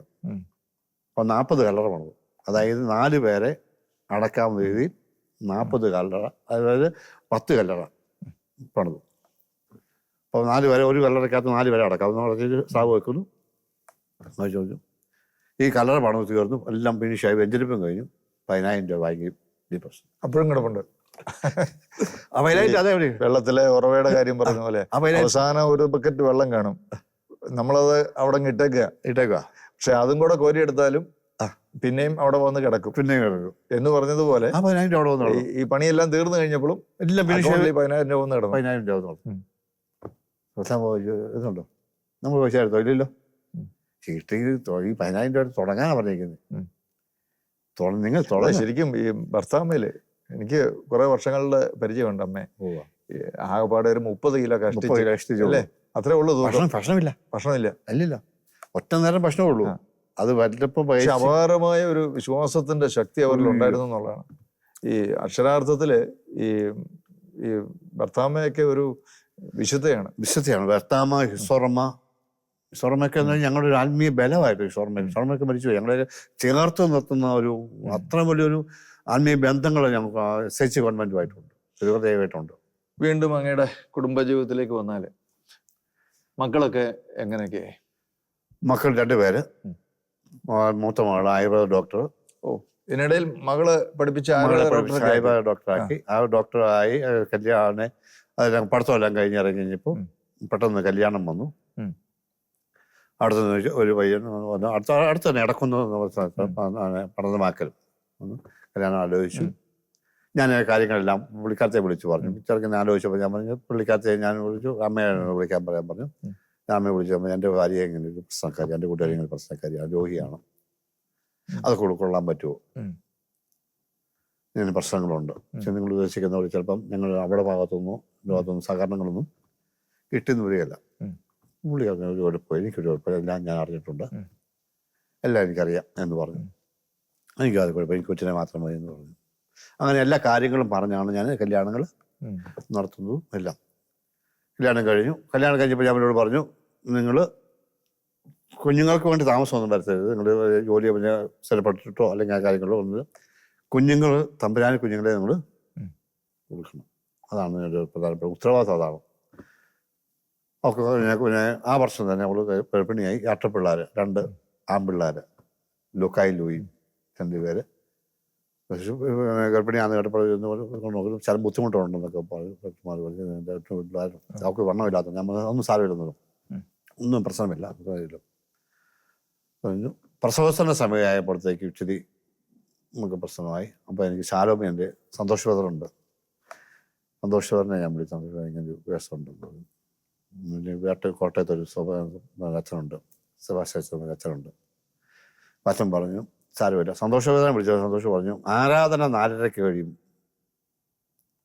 അപ്പം 40 കല്ലറ പണിതു. അതായത് 4 പേരെ അടക്കാവുന്ന രീതിയിൽ 40 കല്ലറ, അതായത് 10 കല്ലറ പണിതു. അപ്പോൾ 4 പേരെ ഒരു കല്ലറയ്ക്കകത്ത് 4 പേരെ അടക്കാവുന്ന പറഞ്ഞൊരു സ്ലാബ് വെക്കുന്നു. ചോദിച്ചു ഈ കല്ലറ പണിത് തീർന്നു, എല്ലാം ഫിനിഷായി, വെഞ്ചരിപ്പും കഴിഞ്ഞു. 10,000 രൂപ വാങ്ങി ഡിപ്പോസിറ്റ് അപ്പോഴും കിടപ്പുണ്ട്. അതെ വെള്ളത്തിലെ ഉറവയുടെ കാര്യം പറഞ്ഞ പോലെ അവസാനം ഒരു ബക്കറ്റ് വെള്ളം കാണും, നമ്മളത് അവിടെ ഇട്ടേക്കുക. പക്ഷെ അതും കൂടെ കോരിയെടുത്താലും പിന്നെയും അവിടെ വന്ന് കിടക്കും പിന്നെ കിടക്കും എന്ന് പറഞ്ഞതുപോലെ ആ 10,000 അവിടെ വന്നു കിടക്കും. ഈ പണിയെല്ലാം തീർന്നു കഴിഞ്ഞപ്പോഴും എല്ലാം പിന്നെ അക്കൗണ്ടിൽ 10,000 രൂപ വന്ന് കിടന്നു. 10,000 രൂപ വന്നു ഇതുണ്ടോ നമ്മൾ പൈസ എടുത്തോ? ഇല്ലല്ലോ. ചീട്ടി ഈ 10,000 രൂപ തുടങ്ങാനാണ് പറഞ്ഞിരിക്കുന്നത്. നിങ്ങൾ ശരിക്കും ഈ ഭർത്താമ്മയില് എനിക്ക് കുറെ വർഷങ്ങളുടെ പരിചയമുണ്ട് അമ്മേ. ആകെപ്പാടെ ഒരു 30 കിലോ കഷ്ടിച്ചു അല്ലേ? അത്രേ ഉള്ളൂ തൂക്കം. ഭക്ഷണമില്ല അല്ലല്ലോ, ഒറ്റ നേരം ഭക്ഷണമേ ഉള്ളൂ. അത് വല്ലപ്പോ അപാരമായ ഒരു വിശ്വാസത്തിന്റെ ശക്തി അവരിൽ ഉണ്ടായിരുന്നു എന്നുള്ളതാണ്. ഈ അക്ഷരാർത്ഥത്തില് ഈ ഈ ഭർത്താമ്മയൊക്കെ ഒരു വിശുദ്ധയാണ്. ഭർത്താമ്മ, ഹിസ്സോറമ്മയൊക്കെ ഞങ്ങളുടെ ഒരു ആത്മീയ ബലമായിട്ട് ഹിസ്സോറമ്മയൊക്കെ മരിച്ചുപോയി. ഞങ്ങളെ ചേർത്ത് നിർത്തുന്ന ഒരു അത്ര വലിയൊരു ആത്മീയ ബന്ധങ്ങൾ ഞങ്ങൾക്ക് SH കോൺവെന്റുമായിട്ടുണ്ട്, ഹൃദയമായിട്ടുണ്ട്. വീണ്ടും അങ്ങയുടെ കുടുംബജീവിതത്തിലേക്ക് വന്നാല് മക്കളൊക്കെ എങ്ങനെയൊക്കെ? മക്കൾ 2 പേര്. മൂത്ത മകൾ ആയുർവേദ ഡോക്ടർ. ഇതിനിടയിൽ മകള് പഠിപ്പിച്ച ആയുർവേദ ഡോക്ടറാക്കി. ആ ഡോക്ടറായി കല്യാണം അതെല്ലാം പഠിത്തമെല്ലാം കഴിഞ്ഞപ്പോൾ പെട്ടെന്ന് കല്യാണം വന്നു. അടുത്ത ഒരു പയ്യൻ വന്നു. അടുത്ത് തന്നെ ഇടക്കുന്ന പഠനമാക്കലും കല്യാണം ആലോചിച്ചു. ഞാൻ കാര്യങ്ങളെല്ലാം പുള്ളിക്കാരത്തെ വിളിച്ചു പറഞ്ഞു. ചെറുക്കനെ ആലോചിച്ചപ്പോൾ ഞാൻ പറഞ്ഞു, പുള്ളിക്കാരത്തെ ഞാൻ വിളിച്ചു, അമ്മയെ വിളിക്കാൻ പറയാൻ പറഞ്ഞു. ഞാൻ അമ്മയെ വിളിച്ചപ്പോൾ എൻ്റെ ഭാര്യ ഇങ്ങനെ ഒരു പ്രശ്നക്കാരി, എൻ്റെ കൂട്ടുകാരി ഇങ്ങനെ പ്രശ്നക്കാരിയാണ്, രോഗിയാണ്, അതൊക്കെ ഉൾക്കൊള്ളാൻ പറ്റുമോ? ഇങ്ങനെ പ്രശ്നങ്ങളുണ്ട്. പക്ഷെ നിങ്ങൾ ഉദ്ദേശിക്കുന്നവർ ചിലപ്പം ഞങ്ങൾ അവിടെ ഭാഗത്തുനിന്നും സഹകരണങ്ങളൊന്നും കിട്ടുന്ന വരികയല്ല. പുള്ളി ഒരു കുഴപ്പമില്ല, എനിക്കൊരു കുഴപ്പമില്ല, എല്ലാം ഞാൻ അറിഞ്ഞിട്ടുണ്ട്, എല്ലാം എനിക്കറിയാം എന്ന് പറഞ്ഞു. എനിക്കത് കുഴപ്പമില്ല, എനിക്ക് കൊച്ചിനെ മാത്രം മതി എന്ന് പറഞ്ഞു. അങ്ങനെ എല്ലാ കാര്യങ്ങളും പറഞ്ഞാണ് ഞാൻ കല്യാണങ്ങൾ നടത്തുന്നതും എല്ലാം. കല്യാണം കഴിഞ്ഞപ്പോൾ ഞാൻ അവരോട് പറഞ്ഞു, നിങ്ങൾ കുഞ്ഞുങ്ങൾക്ക് വേണ്ടി താമസമൊന്നും വരുത്തരുത്. നിങ്ങൾ ജോലി സ്ഥലപ്പെട്ടിട്ടോ അല്ലെങ്കിൽ ആ കാര്യങ്ങളോ ഒന്നും, കുഞ്ഞുങ്ങൾ തമ്പുരാന് കുഞ്ഞുങ്ങളെ നിങ്ങൾ കൊടുക്കണം. അതാണ് ഒരു പ്രധാനപ്പെട്ട ഉത്തരവാദിത്വം. അതാണ് ഒക്കെ. പിന്നെ ആ വർഷം തന്നെ അവൾ ഗർഭിണിയായി. 8 പിള്ളേർ, 2 ആൺപിള്ളേർ, ലൂക്കായും ലൂയും 2 പേര്. ഗർഭിണിയാന്ന് കേട്ടപ്പോൾ ചില ബുദ്ധിമുട്ടുണ്ടെന്നൊക്കെ അവർക്ക് വണ്ണമില്ലാത്ത. ഞാൻ ഒന്നും സാരമില്ലെന്നു, ഒന്നും പ്രശ്നമില്ല, പറഞ്ഞു. പ്രസവത്തിന്റെ സമയമായപ്പോഴത്തേക്ക് ഇച്ചിരി നമുക്ക് പ്രശ്നമായി. അപ്പോൾ എനിക്ക് ശാലോമി എൻ്റെ സന്തോഷ് ബ്രദറുണ്ട്, സന്തോഷ് ബ്രദറിനെ ഞാൻ വിളിച്ചു. ഇങ്ങനെ ഒരു കേസുണ്ടെന്ന് പറഞ്ഞു. കോട്ടയത്തൊരു അച്ഛനുണ്ട്, സെബാസ്റ്റ്യൻ അച്ഛനുണ്ട്. അച്ഛൻ പറഞ്ഞു സാരമില്ല. സന്തോഷവേദന വിളിച്ചത്. സന്തോഷം പറഞ്ഞു, ആരാധന 4:30 കഴിയും,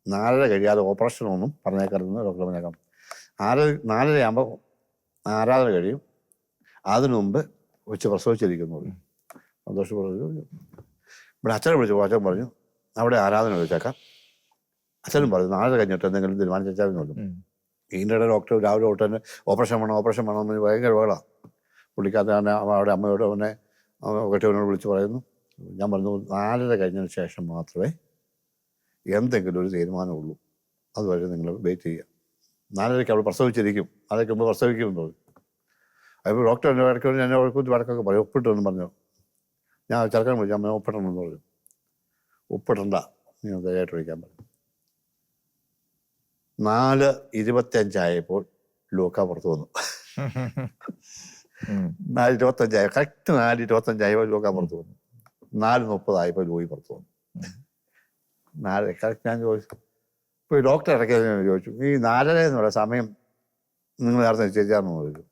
4:30 കഴിയാതെ ഓപ്പറേഷനൊന്നും പറഞ്ഞേക്കരുതെന്ന് ഡോക്ടർ പറഞ്ഞേക്കാം. 4:30 ആകുമ്പോൾ ആരാധന കഴിയും, അതിനു മുമ്പ് വെച്ച് പ്രസവിച്ചിരിക്കുന്നു. സന്തോഷം പറഞ്ഞു. ഇവിടെ അച്ഛനെ വിളിച്ചു. അച്ഛൻ പറഞ്ഞു അവിടെ ആരാധന വെച്ചേക്കാം. അച്ഛനും പറഞ്ഞു 4:30 കഴിഞ്ഞിട്ട് എന്തെങ്കിലും തീരുമാനിച്ചാൽ പറഞ്ഞു. ഇതിൻ്റെ ഡോക്ടർ രാവിലെ തൊട്ട് തന്നെ ഓപ്പറേഷൻ വേണമെന്ന് ഭയങ്കര വേളാണ്. പുള്ളിക്കകത്ത് തന്നെ അവിടെ അമ്മയോട് തന്നെ കെട്ടിയവനോട് വിളിച്ച് പറയുന്നു. ഞാൻ പറഞ്ഞു 4:30 കഴിഞ്ഞതിന് ശേഷം മാത്രമേ എന്തെങ്കിലും ഒരു തീരുമാനമുള്ളൂ, അതുവരെ നിങ്ങൾ വെയിറ്റ് ചെയ്യുക. 4:30 അവൾ പ്രസവിച്ചിരിക്കും, അതൊക്കെ മുമ്പ് പ്രസവിക്കുമെന്ന് തോന്നി. അപ്പോൾ ഡോക്ടർ എൻ്റെ വഴക്കോട് എന്നെ കുറിച്ച് വഴക്കൊക്കെ പറയും. ഒപ്പിട്ടെന്ന് പറഞ്ഞു. ഞാൻ ചെറുക്കാൻ വിളിച്ചു, അമ്മ ഒപ്പിടണമെന്ന് പറഞ്ഞു. ഒപ്പിടണ്ട, നിങ്ങൾ ദയവായിട്ട് വിളിക്കാൻ പറഞ്ഞു. 4:25 ആയപ്പോൾ ലൂക്ക പുറത്തു വന്നു. 4:25 കറക്റ്റ് 4:25 ആയപ്പോൾ ലൂക്ക പുറത്തു വന്നു. 4:30 ആയപ്പോൾ ലൂയി പുറത്തു വന്നു. 4 കറക്റ്റ് ഞാൻ ചോദിച്ചു. ഇപ്പോൾ ഡോക്ടർ ഇടയ്ക്ക് ചോദിച്ചു, ഈ 4:30 എന്നുള്ള സമയം നിങ്ങൾ നേരത്തെ നിശ്ചയിച്ചാന്ന് ചോദിച്ചു.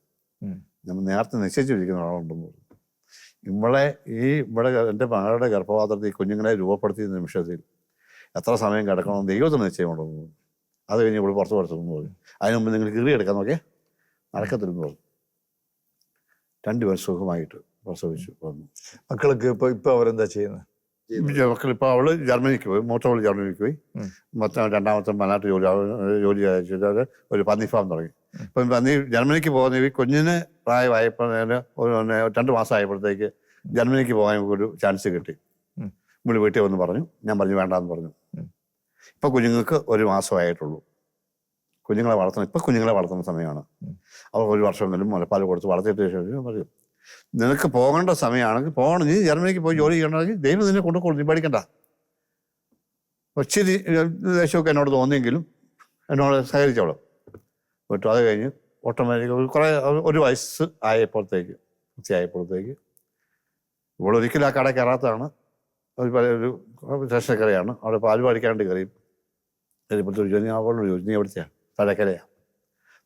നമ്മൾ നേരത്തെ നിശ്ചയിച്ചിരിക്കുന്ന ആളുണ്ടെന്ന് പറഞ്ഞു. ഇവിടെ എൻ്റെ മകളുടെ ഗർഭപാത്രത്തിൽ കുഞ്ഞുങ്ങളെ രൂപപ്പെടുത്തിയ നിമിഷത്തിൽ എത്ര സമയം കിടക്കണമെന്ന് ദൈവത്തിന് നിശ്ചയമുണ്ടെന്ന് പറഞ്ഞു. അത് കഴിഞ്ഞ് ഇവിടെ പുറത്ത് പടുത്തെന്ന് പറഞ്ഞു. അതിന് മുമ്പ് നിങ്ങൾ കിറിയെടുക്കാൻ നോക്കിയാൽ നടക്കത്തില്ലെന്ന് പറഞ്ഞു. 2 പേർ സുഖമായിട്ട് പ്രസവിച്ചു വന്നു. മക്കൾക്ക് ഇപ്പൊ അവരെന്താ ചെയ്യുന്നത്? മക്കളിപ്പോൾ അവള് ജർമ്മനിക്ക് പോയി, മൂത്തവള് ജർമ്മനിക്ക് പോയി. രണ്ടാമത്തെ മലനാട്ട് ജോലി ചെയ്താൽ ഒരു പന്നി ഫാം തുടങ്ങി. ഇപ്പം ജർമ്മനിക്ക് പോകുന്ന ഈ കുഞ്ഞിന് പ്രായമായപ്പോൾ 2 മാസം ആയപ്പോഴത്തേക്ക് ജർമ്മനിക്ക് പോകാൻ ഒരു ചാൻസ് കിട്ടി. ഇവിടെ വീട്ടിൽ വന്ന് പറഞ്ഞു. ഞാൻ പറഞ്ഞു വേണ്ടാന്ന് പറഞ്ഞു. ഇപ്പം കുഞ്ഞുങ്ങൾക്ക് 1 മാസമായിട്ടുള്ളൂ. കുഞ്ഞുങ്ങളെ വളർത്തുന്ന സമയമാണ്. അവർ 1 വർഷമെങ്കിലും മുലപ്പാൽ കൊടുത്ത് വളർത്തിയിട്ട് ശേഷം പറയും, നിനക്ക് പോകേണ്ട സമയമാണെങ്കിൽ പോകണം, നീ ജർമ്മനിക്ക് പോയി ജോലി ചെയ്യണമെങ്കിൽ ദൈവം നിന്നെ കൊണ്ടുകൊള്ളു, നീ പഠിക്കണ്ട. ഒച്ചിരി ദേശമൊക്കെ എന്നോട് തോന്നിയെങ്കിലും എന്നോട് സഹകരിച്ചോളും വിട്ടു. അത് കഴിഞ്ഞ് ഓട്ടോമാറ്റിക് 1 വയസ്സ് ആയപ്പോഴത്തേക്ക് ഇവിടെ ഒരിക്കലും ആ കട കയറാത്തതാണ്. ഒരു സ്റ്റേഷനിൽ കയറിയാണ്. അവിടെ പാല് പഠിക്കാണ്ട് കയറി കയറിയപ്പോഴത്തെ ചോദിച്ചു, അവളോട് ചോദിച്ചു, നീ എവിടുത്തെയാണ്? തലക്കരയാണ്.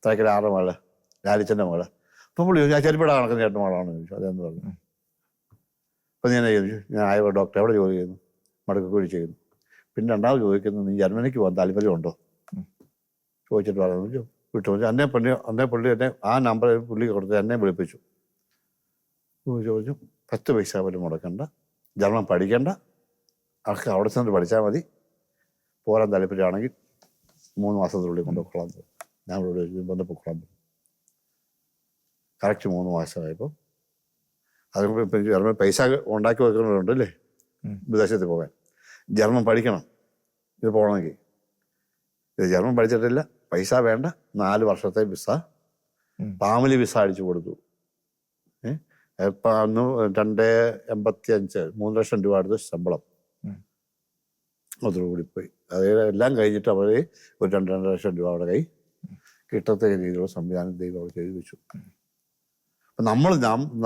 തലക്കര ആരുടെ മകള്? ലാലിച്ചൻ്റെ മകള്. അപ്പം പുള്ളി ചോദിച്ചു, ആ ചെരുപ്പിടാൻ നടക്കുന്ന ചേട്ടൻ മകളാണെന്ന് ചോദിച്ചു. അതെന്ന് പറഞ്ഞു. അപ്പം ഞാൻ ചോദിച്ചു, ഞാൻ ആയ ഡോക്ടർ എവിടെ ജോലി ചെയ്യുന്നു? മടക്കക്കുഴി ചെയ്യുന്നു. പിന്നെ രണ്ടാമത് ചോദിക്കുന്നത്, നീ ജർമ്മനിക്ക് പോകാൻ താല്പര്യമുണ്ടോ? ചോദിച്ചിട്ട് പറഞ്ഞു വിട്ടു. അന്നേ പുള്ളി എന്നെ ആ നമ്പർ പുള്ളി കൊടുത്ത് എന്നെ വിളിപ്പിച്ചു. ചോദിച്ചു, 10 പൈസ പോലും മുടക്കണ്ട, ജർമ്മൻ പഠിക്കണ്ട, അവർക്ക് അവിടെ ചെന്നിട്ട് പഠിച്ചാൽ മതി, പോരാൻ താല്പര്യമാണെങ്കിൽ 3 മാസത്തിനുള്ളിൽ കൊണ്ടുപോയിക്കൊള്ളാൻ പോകും. ഞാൻ ഇവിടെ ബന്ധപ്പെടാൻ പോകും. കറക്റ്റ് 3 മാസമായപ്പോൾ അതുകൊണ്ട് ഇപ്പം ജർമ്മൻ പൈസ ഉണ്ടാക്കി വെക്കുന്നവരുണ്ട് അല്ലേ, വിദേശത്ത് പോകാൻ. ജർമ്മൻ പഠിക്കണം ഇത് പോകണമെങ്കിൽ. ഇത് ജർമ്മൻ പഠിച്ചിട്ടില്ല, പൈസ വേണ്ട, 4 വർഷത്തെ വിസ, ഫാമിലി വിസ അടിച്ചു കൊടുത്തു. ഇപ്പം അന്ന് 285 3 ലക്ഷം രൂപ അടുത്ത് ശമ്പളം അതോടുകൂടി പോയി. അതായത് എല്ലാം കഴിഞ്ഞിട്ട് അവർ ഒരു 2-2.5 ലക്ഷം രൂപ അവിടെ കൈ കിട്ടത്തക്ക രീതിയിലുള്ള സംവിധാനം ദൈവം അവർ ചെയ്തു വെച്ചു. അപ്പം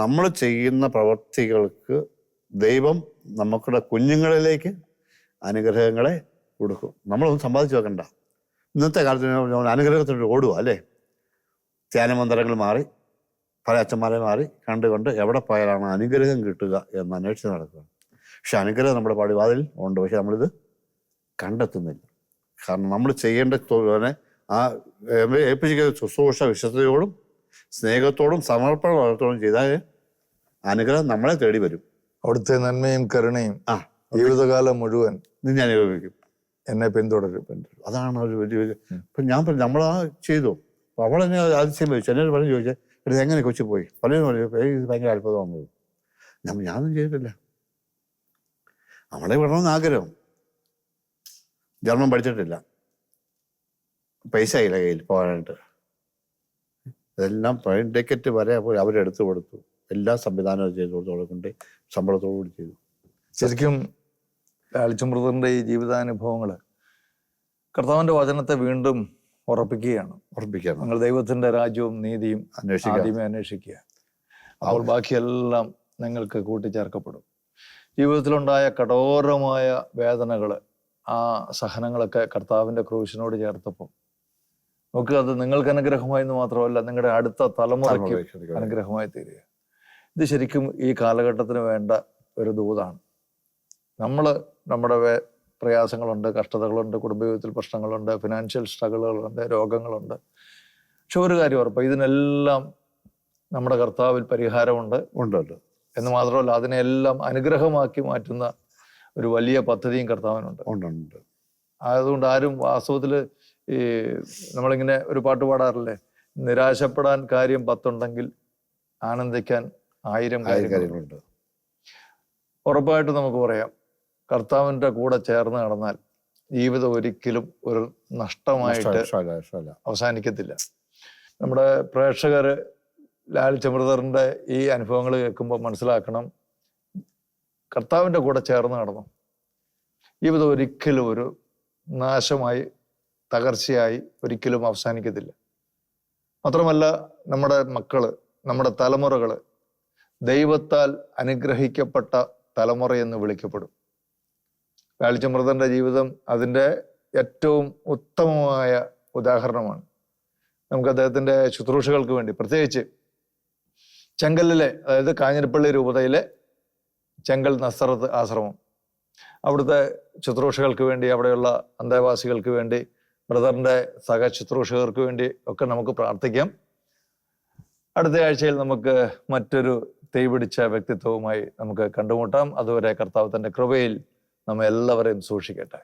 നമ്മൾ ചെയ്യുന്ന പ്രവർത്തികൾക്ക് ദൈവം നമുക്കുടെ കുഞ്ഞുങ്ങളിലേക്ക് അനുഗ്രഹങ്ങളെ കൊടുക്കും. നമ്മളൊന്നും സമ്പാദിച്ചു വെക്കണ്ട. ഇന്നത്തെ കാലത്ത് നമ്മൾ അനുഗ്രഹത്തിന് ഓടുക അല്ലേ? ധ്യാനമന്ദിരങ്ങൾ മാറി, പല അച്ഛന്മാരെ മാറി കണ്ടുകൊണ്ട് എവിടെ പോയാലാണ് അനുഗ്രഹം കിട്ടുക എന്ന് അന്വേഷിച്ച് നടക്കുക. പക്ഷെ അനുഗ്രഹം നമ്മുടെ പടിവാതിൽ ഉണ്ട്, പക്ഷെ നമ്മളിത് കണ്ടെത്തുന്നില്ല. കാരണം നമ്മൾ ചെയ്യേണ്ട ആ ഏൽപ്പിച്ചിരിക്കുന്ന ശുശ്രൂഷ വിശ്വസ്തയോടും സ്നേഹത്തോടും സമർപ്പണത്തോടും ചെയ്താൽ അനുഗ്രഹം നമ്മളെ തേടി വരും. അവിടുത്തെ നന്മയും കരുണയും ജീവിതകാലം മുഴുവൻ ഞാൻ അനുഭവിക്കും, എന്നെ പിന്തുടരും. അതാണ് ഒരു വലിയ ഇപ്പം ഞാൻ പറഞ്ഞു നമ്മളാ ചെയ്തു. അപ്പോൾ അവളെന്നെ അതിശയം ചോദിച്ചു, എന്നോട് പറഞ്ഞു ചോദിച്ചാൽ ഇത് എങ്ങനെ കൊച്ചു പോയി? പലരും പറഞ്ഞു ഇത് ഭയങ്കര അത്ഭുതമാണെന്ന്. ഞാനൊന്നും ചെയ്തിട്ടില്ല. നമ്മളെ വിടണമെന്ന് ആഗ്രഹം. ജർമ്മൻ പഠിച്ചിട്ടില്ല, പൈസ ഇല്ല കയ്യിൽ പോകാനായിട്ട്. ഇതെല്ലാം ട്രെയിൻ ടിക്കറ്റ് വരെ അവരെടുത്ത് കൊടുത്തു, എല്ലാ സംവിധാനവും ചെയ്ത് കൊടുത്തുകൊണ്ട് ശമ്പളത്തോടുകൂടി ചെയ്തു. ശരിക്കും ലാലിച്ചൻ ബ്രദറിന്റെ ഈ ജീവിതാനുഭവങ്ങൾ കർത്താവിന്റെ വചനത്തെ വീണ്ടും ഉറപ്പിക്കുകയാണ്. നിങ്ങൾ ദൈവത്തിന്റെ രാജ്യവും നീതിയും ആദ്യമേ അന്വേഷിക്കുക, അപ്പോൾ ബാക്കിയെല്ലാം നിങ്ങൾക്ക് കൂട്ടിച്ചേർക്കപ്പെടും. ജീവിതത്തിലുണ്ടായ കഠോരമായ വേദനകള്, ആ സഹനങ്ങളൊക്കെ കർത്താവിന്റെ ക്രൂശിനോട് ചേർത്തപ്പോൾ നോക്കുക, അത് നിങ്ങൾക്ക് അനുഗ്രഹമായെന്ന് മാത്രമല്ല, നിങ്ങളുടെ അടുത്ത തലമുറയ്ക്ക് അനുഗ്രഹമായി തീരുക. ഇത് ശരിക്കും ഈ കാലഘട്ടത്തിന് വേണ്ട ഒരു ദൂതാണ്. നമ്മുടെ പ്രയാസങ്ങളുണ്ട്, കഷ്ടതകളുണ്ട്, കുടുംബജീവിതത്തിൽ പ്രശ്നങ്ങളുണ്ട്, ഫിനാൻഷ്യൽ സ്ട്രഗിളുകളുണ്ട്, രോഗങ്ങളുണ്ട്. പക്ഷെ ഒരു കാര്യം ഉറപ്പാണ്, ഇതിനെല്ലാം നമ്മുടെ കർത്താവിൽ പരിഹാരമുണ്ട് എന്ന് മാത്രമല്ല, അതിനെല്ലാം അനുഗ്രഹമാക്കി മാറ്റുന്ന ഒരു വലിയ പദ്ധതിയും കർത്താവിനുണ്ട്. അതുകൊണ്ട് ആരും വാസ്തവത്തിൽ ഈ നമ്മളിങ്ങനെ ഒരു പാട്ട് പാടാറില്ലേ, നിരാശപ്പെടാൻ കാര്യം 10 ഉണ്ടെങ്കിൽ ആനന്ദിക്കാൻ 1000 കാര്യങ്ങളുണ്ട്. ഉറപ്പായിട്ട് നമുക്ക് പറയാം, കർത്താവിൻ്റെ കൂടെ ചേർന്ന് നടന്നാൽ ജീവിതം ഒരിക്കലും ഒരു നഷ്ടമായിട്ട് അവസാനിക്കത്തില്ല. നമ്മുടെ പ്രേക്ഷകർ ലാലിച്ചൻ ബ്രദറിന്റെ ഈ അനുഭവങ്ങൾ കേൾക്കുമ്പോൾ മനസ്സിലാക്കണം, കർത്താവിൻ്റെ കൂടെ ചേർന്ന് നടന്നു ജീവിതം ഒരിക്കലും ഒരു നാശമായി, തകർച്ചയായി ഒരിക്കലും അവസാനിക്കത്തില്ല. മാത്രമല്ല, നമ്മുടെ മക്കള്, നമ്മുടെ തലമുറകള് ദൈവത്താൽ അനുഗ്രഹിക്കപ്പെട്ട തലമുറയെന്ന് വിളിക്കപ്പെടും. ലാലിച്ചൻ ബ്രദറിന്റെ ജീവിതം അതിൻ്റെ ഏറ്റവും ഉത്തമമായ ഉദാഹരണമാണ്. നമുക്ക് അദ്ദേഹത്തിന്റെ ശുശ്രൂഷകൾക്ക് വേണ്ടി, പ്രത്യേകിച്ച് ചെങ്കലിലെ, അതായത് കാഞ്ഞിരപ്പള്ളി രൂപതയിലെ ചെങ്കൽ നസ്രത്ത് ആശ്രമം, അവിടുത്തെ ശുശ്രൂഷകൾക്ക് വേണ്ടി, അവിടെയുള്ള അന്തേവാസികൾക്ക് വേണ്ടി, ബ്രദറിന്റെ സഹ ശുശ്രൂഷകർക്ക് വേണ്ടി ഒക്കെ നമുക്ക് പ്രാർത്ഥിക്കാം. അടുത്ത ആഴ്ചയിൽ നമുക്ക് മറ്റൊരു തീപിടിച്ച വ്യക്തിത്വവുമായി നമുക്ക് കണ്ടുമുട്ടാം. അതുവരെ കർത്താവ് തന്റെ കൃപയിൽ നമ്മെ എല്ലാവരെയും സൂക്ഷിക്കട്ടെ.